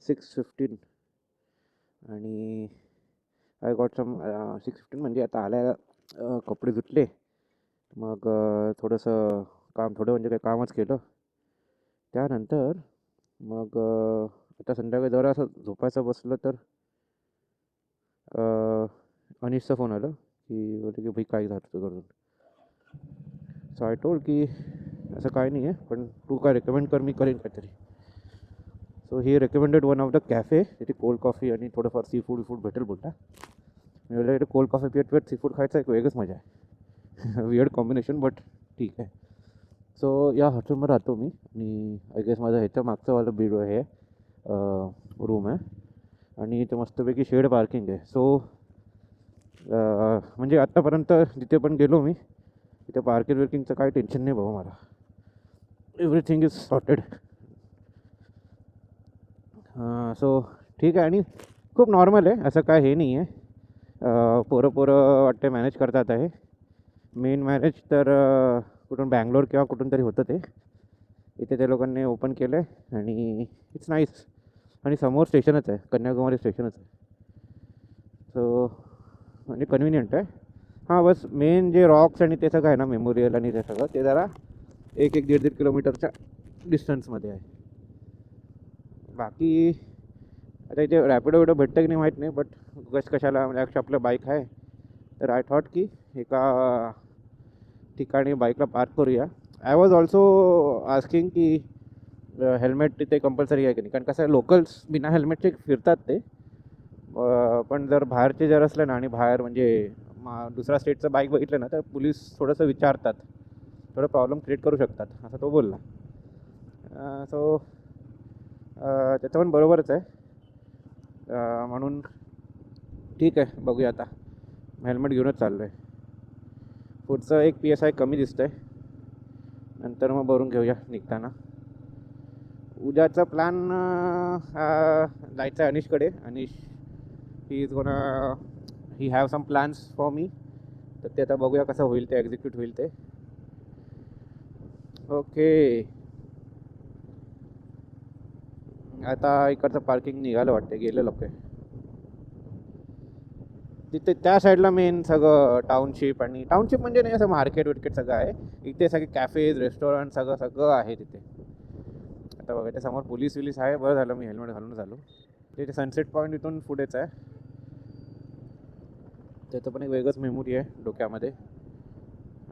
6:15 आणि I got some 6:15 म्हणजे आता आल्या कपडे धुतले. मग थोडंसं काम थोडं म्हणजे काही कामच केलं. त्यानंतर मग आता संध्याकाळी जरा असं झोपायचं बसलं तर अनिशचा फोन आला की बोलते की भाई काय झालं तुझं करून. सो आय टोल्ड की असं काय नाही आहे, पण तू काय रेकमेंड कर, मी करेन काहीतरी. So he recommended one of the cafe, तिथे कोल्ड कॉफी आणि थोडंफार सी फूड भेटेल बोलता. मी बोलला इथे कोल्ड कॉफी पित सी फूड खायचं एक वेगळंच मजा आहे. वियर्ड कॉम्बिनेशन बट ठीक आहे. सो या हॉटेलमध्ये राहतो मी आणि आय गेस माझं ह्याच्या मागचंवालं बीड हे रूम आहे आणि इथे मस्तपैकी शेड पार्किंग आहे. सो म्हणजे आत्तापर्यंत जिथे पण गेलो मी तिथे पार्किंगचं काही टेन्शन नाही बाबा मला. Everything is sorted. सो ठीक आहे आणि खूप नॉर्मल आहे, असं काय हे नाही आहे. पोरं वाटते मॅनेज करतात आहे. मेन मॅनेज तर कुठून बँगलोर किंवा कुठून तरी होतं ते. इथे त्या लोकांनी ओपन केलं आहे आणि इट्स नाईस. आणि समोर स्टेशनच आहे, कन्याकुमारी स्टेशनच आहे. सो म्हणजे कन्व्हिनियंट आहे. हां बस मेन जे रॉक्स आणि ते सगळं आहे ना, मेमोरियल आणि ते सगळं, ते जरा 1-1, 1.5 किलोमीटरच्या डिस्टन्समध्ये आहे. बाकी आता इथे रॅपिडो विडो भेटतं की नाही माहीत नाही, बट कशाला म्हणजे आपलं बाईक आहे तर आय थॉट की एका ठिकाणी बाईकला पार्क करूया. आय वॉज ऑल्सो आस्किंग की हेल्मेट तिथे कंपल्सरी आहे की नाही, कारण कसं आहे लोकल्स बिना हेल्मेटचे फिरतात ते. पण जर बाहेरचे जर असले ना आणि बाहेर म्हणजे दुसऱ्या स्टेटचं बाईक बघितलं ना तर पोलीस थोडंसं विचारतात, थोडं प्रॉब्लेम क्रिएट करू शकतात असं तो बोलला. सो त्याचं पण बरोबरच आहे. म्हणून ठीक आहे, बघूया आता. हेल्मेट घेऊनच चाललो आहे. पुढचं एक PSI कमी दिसतं आहे, नंतर मग भरून घेऊया निघताना. उद्याचा प्लॅन जायचं आहे अनिशकडे. Anish he have some plans for me, तर ते आता बघूया कसं होईल, ते एक्झिक्यूट होईल ते. ओके, आता इकडचं पार्किंग निघालं वाटते, गेलं लोक तिथे त्या साईडला. मेन सगळं टाउनशिप आणि टाउनशिप म्हणजे नाही, असं मार्केट विर्केट सगळं आहे इथे. सगळे कॅफेज रेस्टॉरंट सगळं सगळं आहे तिथे. आता बघा ते समोर पोलीस विलीस आहे, बरं झालं मी हेल्मेट घालून झालो. तिथे सनसेट पॉईंट इथून पुढेच आहे. त्याचं पण एक वेगळंच मेमोरी आहे डोक्यामध्ये.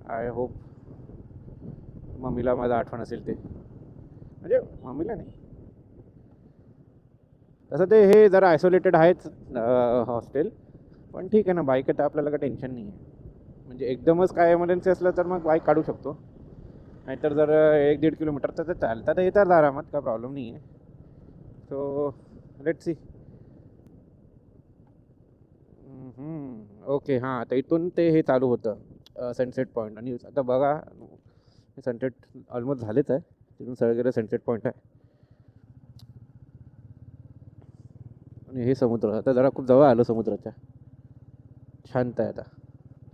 आय होप मम्मीला माझं आठवण असेल ते, म्हणजे मम्मीला नाही तसं ते हे जरा आयसोलेटेड आहेच हॉस्टेल, पण ठीक आहे ना, बाईक आहे तर आपल्याला काही टेन्शन नाही आहे. म्हणजे एकदमच काय एमर्जन्सी असलं तर मग बाईक काढू शकतो, नाहीतर जर 1-1.5 किलोमीटर तर चालतात येतात आरामात, काय प्रॉब्लेम नाही आहे. So let's see. ओके, हां आता इथून ते हे चालू होतं सनसेट पॉईंट, आणि आता बघा सनसेट ऑलमोस्ट झालेच आहे. तिथून सगळीकडे सनसेट पॉईंट आहे आणि हे समुद्र आता जरा खूप जवळ आलं समुद्राच्या. शांत आहे आता,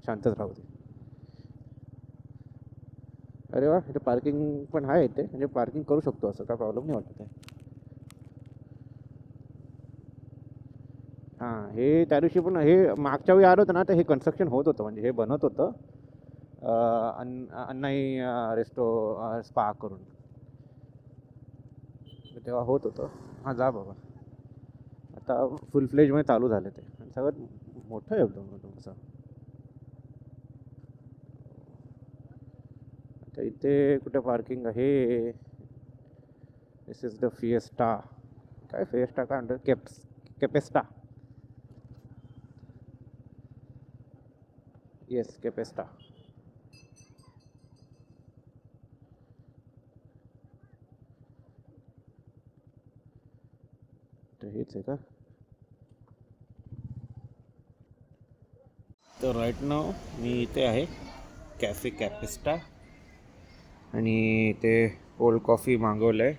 शांतच राहू दे. अरे वा, इथे पार्किंग पण आहे इथे, म्हणजे पार्किंग करू शकतो, असं काय प्रॉब्लेम नाही वाटत आहे. हां, हे त्या दिवशी पण हे मागच्या वेळी आलं होतं ना, तर हे कन्स्ट्रक्शन होत होतं, म्हणजे हे बनत होतं अन्नाई रेस्टो स्पा करून, तेव्हा होत होतं. हां जा बाबा, आता फुल फ्लेजमध्ये चालू झालं ते, सगळं मोठं आहे एकदम असं. आता इथे कुठे पार्किंग आहे? दिस इज द फिएस्टा. काय फिएस्टा काय म्हणतात, केपेस्टा. येस, केपेस्टा. तर हेच आहे का? तर राईट नाव मी इथे आहे कॅफे कॅपेस्टा, आणि ते कोल्ड कॉफी मागवलं आहे.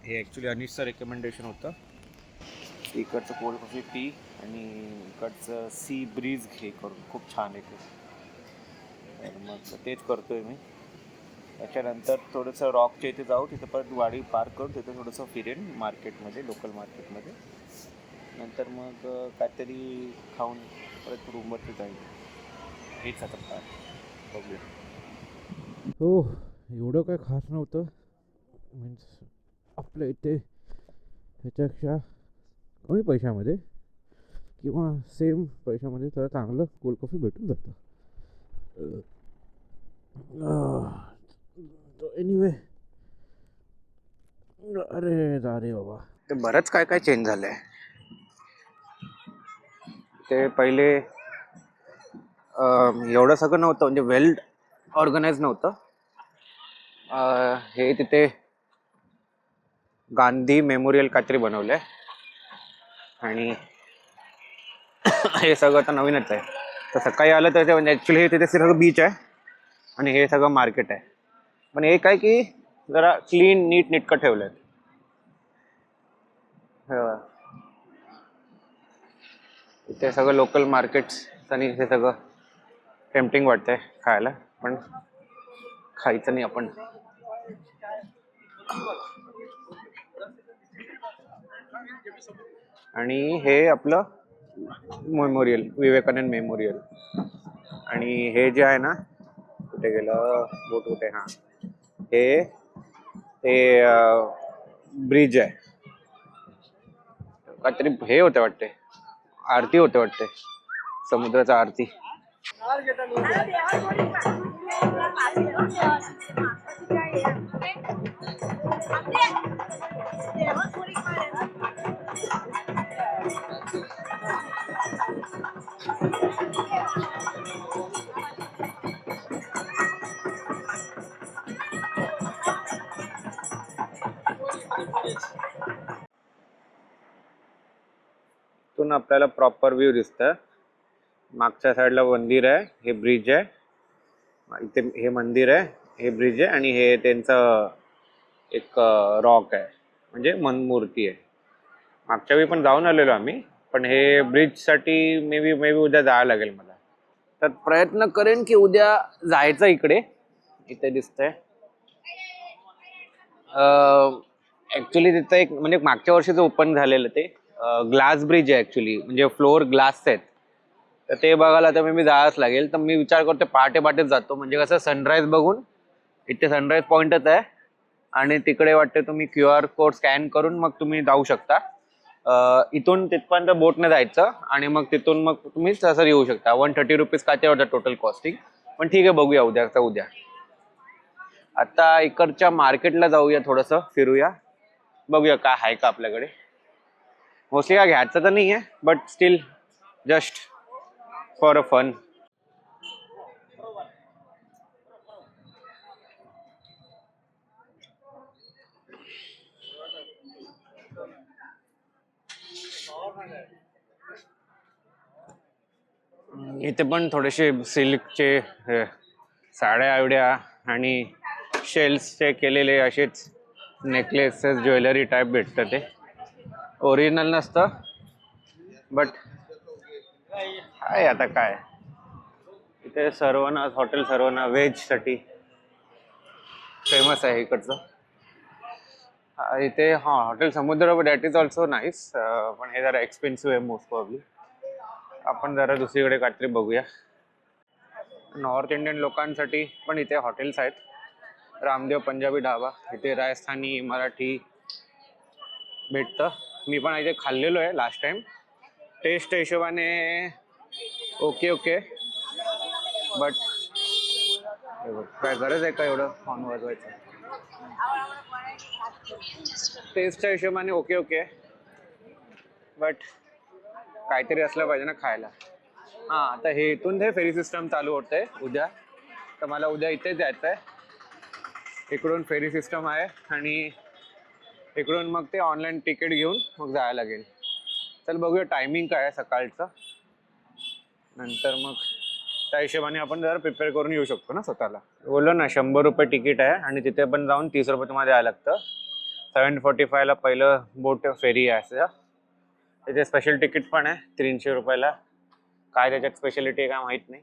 हे ॲक्च्युली अनिशचं रेकमेंडेशन होतं. इकडचं कोल्ड कॉफी पी आणि इकडचं सी ब्रीज घे करून, खूप छान आहे ते. तर मग तेच करतो आहे मी. त्याच्यानंतर थोडंसं रॉकच्या इथे जाऊ, तिथं परत गाडी पार्क करून तिथं थोडंसं फिरेन मार्केटमध्ये, लोकल मार्केटमध्ये. नंतर मग काहीतरी खाऊन परत रूमवरती जाईल. हेच आता प्लॅन, बघूया. हो, एवढं काय खास नव्हतं. मीन्स आपल्या इथे ह्याच्यापेक्षा कमी पैशामध्ये किंवा सेम पैशामध्ये जरा चांगलं कोल्ड कॉफी भेटून जातं. एनिवे, अरे बाबा, ते बरंच काय काय चेंज झालंय. ते पहिले एवढं सगळं नव्हतं, म्हणजे वेल ऑर्गनाइज नव्हतं. हे तिथे गांधी मेमोरियल काहीतरी बनवलंय आणि हे सगळं आता नवीनच आहे. तर सकाळी आलं तर ते म्हणजे ॲक्च्युली हे तिथे सगळं बीच आहे आणि हे सगळं मार्केट आहे. पण हे काय की जरा क्लीन नीट नेटकं ठेवलंय. इथे सगळं लोकल मार्केट्स आणि हे सगळं टेम्पटिंग वाटतंय खायला, पण खायचं नाही आपण. आणि हे आपलं मेमोरियल, विवेकानंद मेमोरियल. आणि हे जे आहे ना, कुठे गेलं बोट, कुठे, हां, हे ते ब्रिज आहे. काहीतरी हे होते वाटते, आरती होते वाटते, समुद्राचा आरती. इथून आपल्याला प्रॉपर व्ह्यू दिसतं. मागच्या साईडला मंदिर आहे, हे ब्रिज आहे. इथे हे मंदिर आहे, हे ब्रिज आहे, आणि हे त्यांचं एक रॉक आहे, म्हणजे मूर्ती आहे. मागच्या वेळी पण जाऊन आलेलो आम्ही, पण हे ब्रिजसाठी मे बी उद्या जायला लागेल मला. तर प्रयत्न करेन की उद्या जायचं इकडे. इथे दिसतंय ऍक्च्युली तिथं एक, म्हणजे मागच्या वर्षीच ओपन झालेलं ते ग्लास ब्रिज आहे ऍक्च्युली, म्हणजे फ्लोअर ग्लास आहेत. तर ते बघायला तर मी जायलाच लागेल. तर मी विचार करतो पहाटे पहाटेच जातो, म्हणजे कसं सनराईज बघून. इथे सनराईज पॉइंटच आहे आणि तिकडे वाटते तुम्ही QR कोड स्कॅन करून मग तुम्ही जाऊ शकता. इथून तिथपर्यंत बोटने जायचं आणि मग तिथून मग तुम्ही तसं येऊ शकता. 130 रुपीज काय ते होतं टोटल कॉस्टिंग. पण ठीक आहे, बघूया उद्याचा उद्या. आता इकडच्या मार्केटला जाऊया, थोडंसं फिरूया, बघूया काय आहे का आपल्याकडे. मोस्टली काय घ्यायचं तर नाही आहे, but still just for a fun. इथे पण थोडेसे सिल्कचे साड्या आवड्या आणि शेल्सचे केलेले असेच नेकलेसेस, ज्वेलरी टाईप भेटतं. ते ओरिजिनल नसतं, बट आहे आता काय. इथे सर्वना हॉटेल, सर्वना व्हेजसाठी फेमस आहे इकडचं. इथे हां, हॉटेल समुद्र, दॅट इज ऑल्सो नाईस, पण हे जरा एक्सपेन्सिव्ह आहे मोस्ट प्रॉब्ली. आपण जरा दुसरीकडे काहीतरी बघूया. नॉर्थ इंडियन लोकांसाठी पण इथे हॉटेल्स आहेत. रामदेव पंजाबी ढाबा, इथे राजस्थानी मराठी भेटतं. मी पण इथे खाल्लेलो आहे लास्ट टाइम. टेस्ट हिशोबाने ओके, बट काय गरज आहे का एवढं फॉन वाजवायचं. टेस्टच्या हिशोबाने ओके, बट काहीतरी असलं पाहिजे ना खायला. हां, आता हे इथून ते फेरी सिस्टम चालू होतंय उद्या. तर मला उद्या इथेच जायचं आहे. इकडून फेरी सिस्टम आहे आणि इकडून मग ते ऑनलाईन तिकीट घेऊन मग जायला लागेल. चल बघूया टायमिंग काय आहे सकाळचं, नंतर मग त्या हिशोबाने आपण जरा प्रिपेअर करून येऊ शकतो ना स्वतःला. बोललो ना 100 रुपये तिकीट आहे आणि तिथे पण जाऊन 30 रुपये तुम्हाला द्यायला लागतं. 7:45ला पहिलं बोट फेरी आहे असं. त्याचे स्पेशल तिकीट पण आहे 300 रुपयाला. काय त्याच्यात स्पेशालिटी आहे काय माहीत नाही.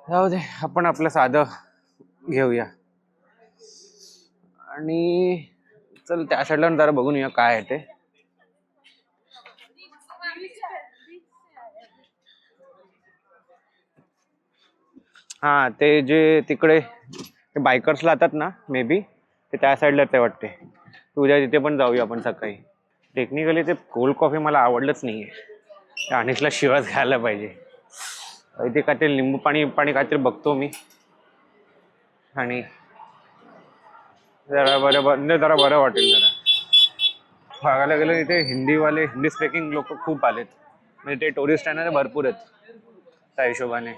जाऊ दे, आपण आपलं साधं घेऊया. आणि चल त्या साईडला जरा बघून येऊया काय आहे ते. हा ते जे तिकडे बायकर्स लावतात ना मे बी ते त्या साईडला ते वाटते. उद्या तिथे पण जाऊया आपण सकाळी. टेक्निकली ते कोल्ड कॉफी मला आवडलंच नाहीये. अनिसला शिवाच घ्यायला पाहिजे. इथे काहीतरी लिंबू पाणी काहीतरी बघतो मी. आणि जरा बरं वाटेल जरा. बघायला गेलं इथे हिंदी स्पीकिंग लोक खूप आलेत. म्हणजे ते टुरिस्ट आहे ना भरपूर आहेत त्या हिशोबाने.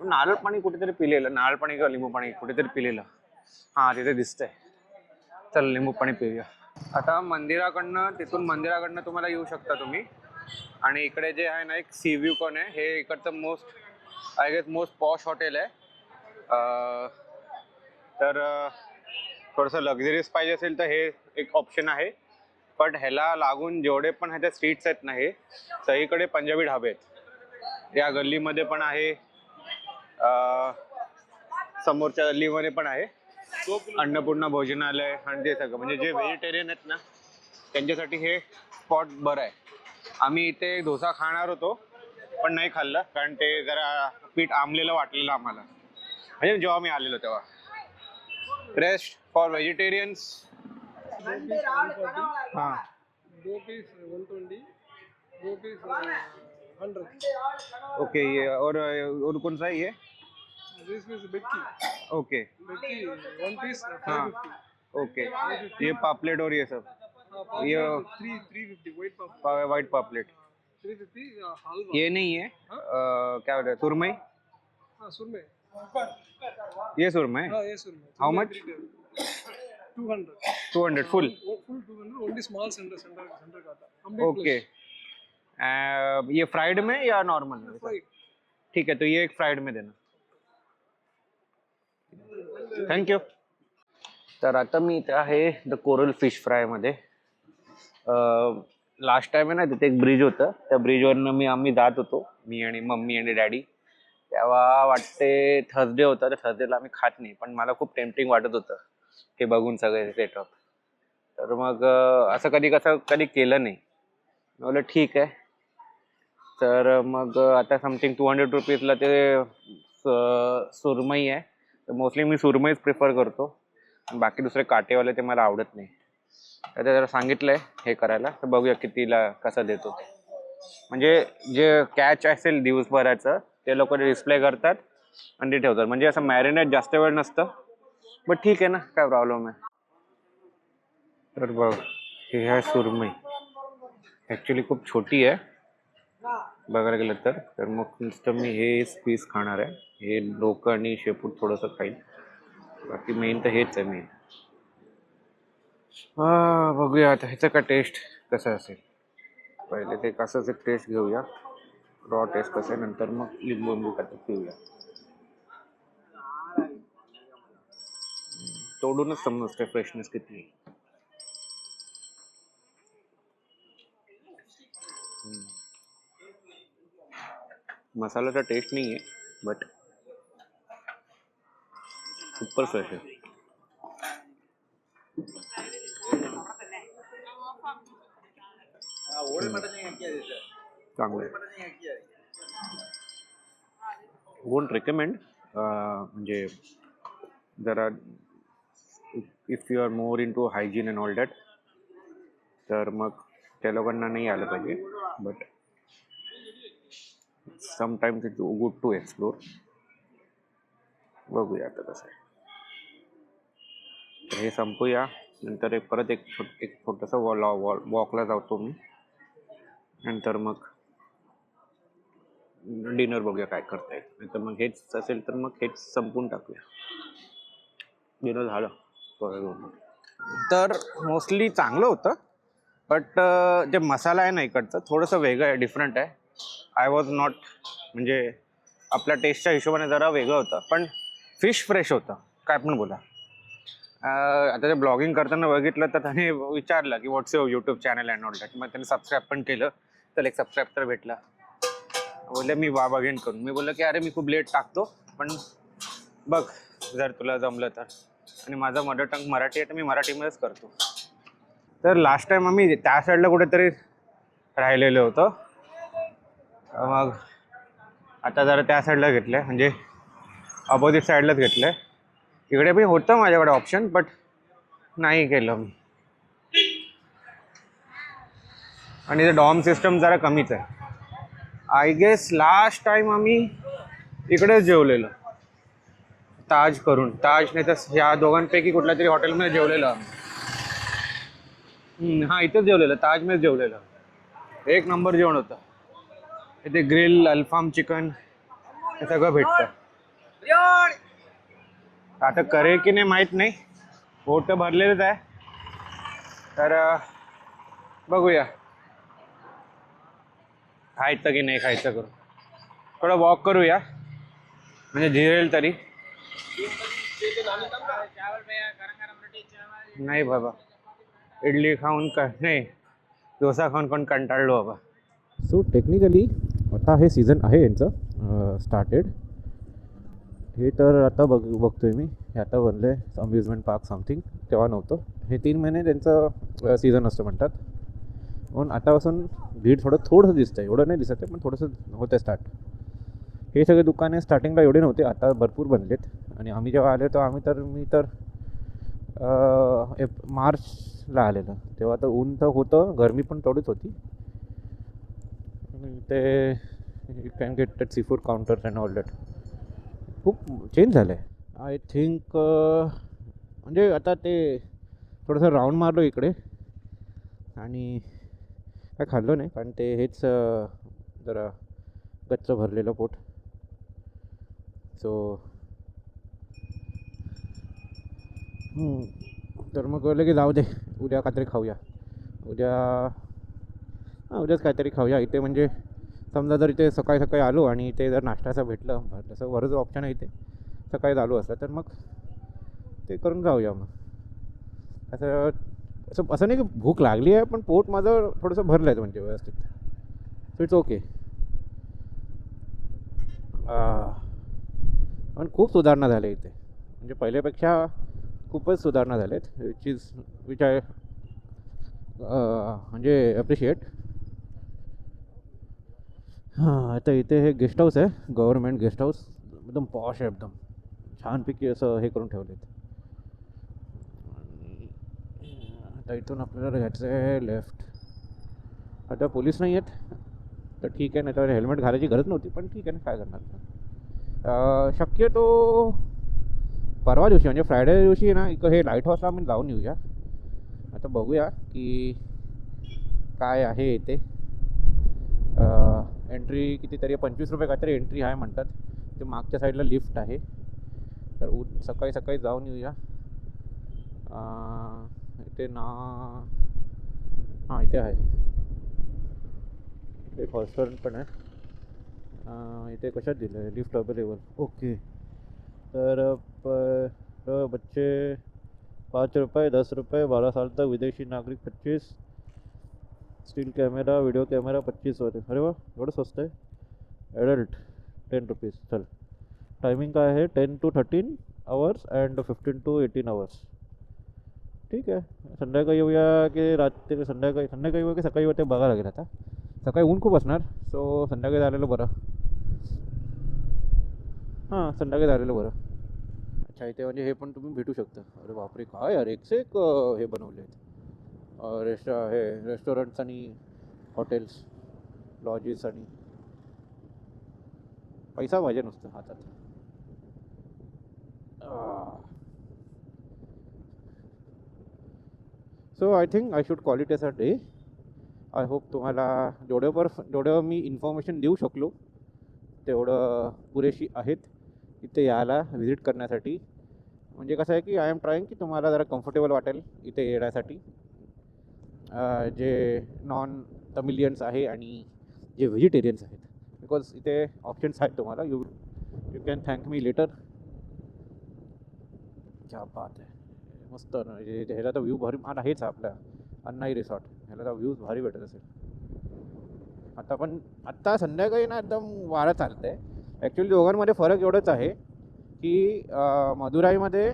नारळ पाणी कुठेतरी पिलेलं, नारळ पाणी किंवा लिंबू पाणी कुठेतरी पिलेलं. हा तिथे दिसतंय. चल लिंबू पाणी पिऊया. आता तिथून मंदिराकडनं तुम्हाला येऊ शकता तुम्ही. आणि इकडे जे आहे ना एक सी व्ह्यू पण आहे. हे इकडचं मोस्ट पॉश हॉटेल आहे. तर थोडंसं लक्झरियस पाहिजे असेल तर हे एक ऑप्शन आहे. पण ह्याला लागून जेवढे पण ह्याच्या स्ट्रीट्स आहेत ना हे सगळीकडे पंजाबी ढाबे आहेत. या गल्लीमध्ये पण आहे, समोरच्या गल्लीमध्ये पण आहे. अन्नपूर्णा भोजनालय आणि ते सगळं म्हणजे जे व्हेजिटेरियन आहेत ना त्यांच्यासाठी हे स्पॉट बरं आहे. आम्ही इथे डोसा खाणार होतो पण नाही खाल्लं कारण ते जरा पीठ आंबलेलं वाटलेलं आम्हाला, म्हणजे जेव्हा मी आलेलो तेव्हा. Rest for vegetarians. हाँ 2 पीस 120, 2 पीस 100. ओके. ये और कौन सा है ये? This is Becky. Okay 1 piece हाँ 550. ओके. ये पापलेट और ये सब ये 350 white puff. वाइट पापलेट 350 halwa. ये नहीं है क्या बोलते हैं सुरमई? हाँ सुरमई. ये सुरमई हाँ ये सुरमई. How much? 200. 200 full. Full 200. Only small center काटा. Complete okay. ये फ्राइड में या नॉर्मल में? Fried. ठीक है तो ये एक फ्राइड में देना. थँक्यू. तर आता मी इथे आहे द कोरल फिश फ्राय मध्ये. लास्ट टाइम आहे ना तिथे एक ब्रिज होतं, त्या ब्रिजवरनं आम्ही जात होतो, मी आणि मम्मी आणि डॅडी. तेव्हा वाटते थर्सडे होता, तर थर्सडेला आम्ही खात नाही पण मला खूप टेम्पटिंग वाटत होतं हे बघून सगळे सेटअप. तर मग असं कधी केलं नाही. बोललं ठीक आहे. तर मग आता समथिंग 200 रुपीजला ते सुरमई आहे. तर मोस्टली मी सुरमईच प्रिफर करतो. बाकी दुसरे काटेवाले ते मला आवडत नाही. तर जरा सांगितलंय हे करायला, तर बघूया कितीला कसं देतो ते. म्हणजे जे कॅच असेल दिवसभराचं ते लोक डिस्प्ले करतात आणि ते ठेवतात. म्हणजे असं मॅरिनेट जास्त वेळ नसतं. बट ठीक आहे ना, काय प्रॉब्लेम आहे. तर बघ हे आहे सुरमई. ॲक्च्युली खूप छोटी आहे बघायला गेलं तर मग नुसतं मी हे पीस खाणार आहे. हे डोकं आणि शेपूट थोडंसं खाईल. बाकी मेन तर हेच आहे मेन. बघूया आता ह्याचं का टेस्ट कसं असेल. पहिले ते कसं टेस्ट घेऊया, रॉ टेस्ट कसं आहे, नंतर मग लिंबू कसं पिऊया. तोडूनच समजते फ्रेशनेस किती. मसाल्याचा टेस्ट नाही आहे बट सुपर फ्रेश आहे. चांगलं आहे. Won't recommend. म्हणजे जरा if you are more into hygiene and all that तर मग त्या लोकांना नाही आलं पाहिजे. But sometimes it's good to explore. बघूया आता कसं आहे. तर हे संपूया, नंतर परत एक छोटंसं वॉकला जातो मी. नंतर मग डिनर बघूया काय करता येईल. नाही तर मग हेच असेल तर मग हेच संपून टाकूया. डिनर झालं तर मोस्टली चांगलं होतं. बट जे मसाला आहे ना इकडचं थोडंसं वेगळं आहे, डिफरंट आहे. आय वॉज नॉट म्हणजे आपल्या टेस्टच्या हिशोबाने जरा वेगळं होतं. पण फिश फ्रेश होतं, काय पण बोला. आता ते ब्लॉगिंग करताना बघितलं तर त्याने विचारलं की what's your YouTube channel and all that. मग त्याने सबस्क्राईब पण केलं, तर एक सबस्क्राईब तर भेटला. बोलले मी बघेन करून. मी बोललो की अरे मी खूप लेट टाकतो पण बघ जर तुला जमलं तर. आणि माझा मदर टंग मराठी आहे तर मी मराठीमध्येच करतो. तर लास्ट टाइम आम्ही त्या साईडला कुठेतरी राहिलेलो होतो, मग आता जरा त्या साईडला घेतलं आहे, म्हणजे अपोजिट साईडलाच घेतलं आहे. इकडे पण होतं माझ्याकडे ऑप्शन, बट नाही केलं मी. आणि ते डॉम सिस्टम जरा कमीच आहे. आय गेस लास्ट टाइम आम्ही इकडेच जेवलेलो, ताज करून. ताज नाही तर ह्या दोघांपैकी कुठल्या तरी हॉटेलमध्ये जेवलेलो आम्ही. हां, इथंच जेवलेलं, ताजमध्ये जेवलेलं. एक नंबर जेवण होतं. इथे ग्रिल, अल्फाम चिकन हे सगळं भेटतं. आता करे की नाही माहीत नाही, पोट तर भरलेलंच आहे. तर बघूया खायचं की नाही खायचं करू. थोडं वॉक करूया म्हणजे जिरेल तरी. नाही बाबा, इडली खाऊन का नाही, डोसा खाऊन पण कंटाळलो बाबा. सो टेक्निकली आता हे सीझन आहे यांचं स्टार्टेड. हे तर आता बघतोय मी, हे आता बनलं आहे अम्युजमेंट पार्क समथिंग. तेव्हा नव्हतं. हे 3 महिने त्यांचं सीझन असतं म्हणतात. म्हणून आतापासून भीड थोडंसं दिसतं आहे, एवढं नाही दिसत आहे पण थोडंसं होतं आहे स्टार्ट. हे सगळे दुकाने स्टार्टिंगला एवढे नव्हते, आता भरपूर बनलेत. आणि आम्ही जेव्हा आले तर मी तर मार्चला आलेलं, तेव्हा तर ऊन तर होतं, गरमी पण तेवढीच होती. ते you can get that sea food counters and all that. खूप चेंज झालं आहे आय थिंक. म्हणजे आता ते थोडंसं राऊंड मारलो इकडे आणि काय खाल्लं नाही, कारण ते हेच जरा गच्च भरलेलं पोट. सो तर मग कळलं की जाऊ दे, उद्या काहीतरी खाऊया. उद्याच काहीतरी खाऊया इथे. म्हणजे समजा जर इथे सकाळी सकाळी आलो आणि इथे जर नाश्त्याचं भेटलं, तसं बरंच ऑप्शन आहे इथे, सकाळी आलो असलं तर मग ते करून जाऊया. मग असं असं नाही की भूक लागली आहे, पण पोट माझं थोडंसं भरलं आहे म्हणजे व्यवस्थित. So it's okay. पण खूप सुधारणा झाल्या इथे, म्हणजे पहिल्यापेक्षा खूपच सुधारणा झाल्या आहेत, विच आय म्हणजे ॲप्रिशिएट. हां, आता इथे हे गेस्ट हाऊस आहे, गव्हर्नमेंट गेस्ट हाऊस. एकदम पॉश आहे, एकदम छानपैकी असं हे करून ठेवले आहेत. आता इथून आपल्याला घ्यायचं आहे लेफ्ट. आता पोलीस नाही आहेत तर ठीक आहे, नाही तर हेल्मेट घालायची गरज नव्हती, पण ठीक आहे ना, काय करणार. शक्यतो परवा दिवशी म्हणजे फ्रायडे दिवशी ना इकडं हे लाईट हाऊसला आम्ही जाऊन येऊया. आता बघूया की काय आहे इथे. एंट्री कितीतरी 25 रुपये काहीतरी एंट्री आहे म्हणतात. ते मागच्या साईडला लिफ्ट आहे, तर सकाळी सकाळी जाऊन येऊया. इथे हां इथे आहे, एक रेस्टॉरंट पण आहे. इथे कशात दिलं आहे लिफ्ट अवेलेबल. ओके. तर बच्चे 5 रुपये, 10 रुपये, 12 साल तक, विदेशी नागरिक 25, स्टील कॅमेरा, व्हिडिओ कॅमेरा 25 वर. अरे वा, एवढं स्वस्त आहे. Adult 10 rupees. चल, टायमिंग काय आहे? 10 to 13 hours and 15 to 18 hours. ठीक आहे, संध्याकाळी येऊया की रात्री? संध्याकाळी येऊया की सकाळी येऊया ते बघायला लागेल. आता सकाळी ऊन खूप असणार, सो संध्याकाळी झालेलं बरं. हां, संध्याकाळी झालेलं बरं. अच्छा, इथे म्हणजे हे पण तुम्ही भेटू शकता. अरे बापरे, काय यार, एकसे एक हे बनवले आहेत. रेस्टॉरंट्स आणि हॉटेल्स, लॉजेस, आणि पैसा पाहिजे नुसतं हातात. So I think I should call it as a day. I hope तुम्हाला जेवढं मी इन्फॉर्मेशन देऊ शकलो तेवढं पुरेशी आहेत इथे यायला व्हिजिट करण्यासाठी. म्हणजे कसं आहे की आय एम ट्राईंग की तुम्हाला जरा कम्फर्टेबल वाटेल इथे येण्यासाठी. जे नॉन तमिलियन्स आहे आणि जे व्हेजिटेरियन्स आहेत, बिकॉज इथे ऑप्शन्स आहेत तुम्हाला. You can thank me later. क्या बात आहे, मस्त ना. ह्याला तर व्ह्यू भारी हेच आपल्या अन्नाई रिसॉर्ट, ह्याला तर व्ह्यूज भारी भेटत असेल. आत्ता संध्याकाळी ना एकदम वारं चालतं आहे. ॲक्च्युली दोघांमध्ये फरक एवढंच आहे की मदुराईमध्ये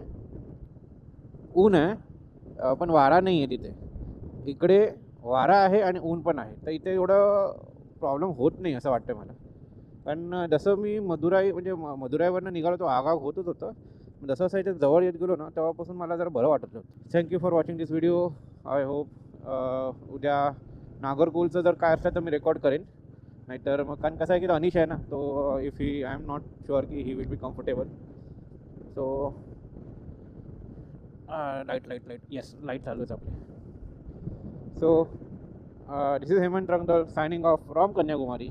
ऊन आहे पण वारा नाही आहे तिथे. इकडे वारा आहे आणि ऊन पण आहे, तर इथे एवढं प्रॉब्लेम होत नाही असं वाटतं मला. पण जसं मी मदुराईवरनं निघालो तो आगाग होतच होतं. जसं जसं इथे जवळ येत गेलो ना तेव्हापासून मला जरा बरं वाटत होतं. Thank you for watching this video. I hope उद्या नागरकोलचं जर काय असलं तर मी रेकॉर्ड करेन. नाहीतर मग कारण कसं आहे की अनिश आहे ना, तो if he I am not sure की he will be comfortable. So light yes light चालूच आपले. So this is Hemant Rangdal signing off from Kanyakumari.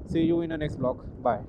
See you in the next vlog. Bye.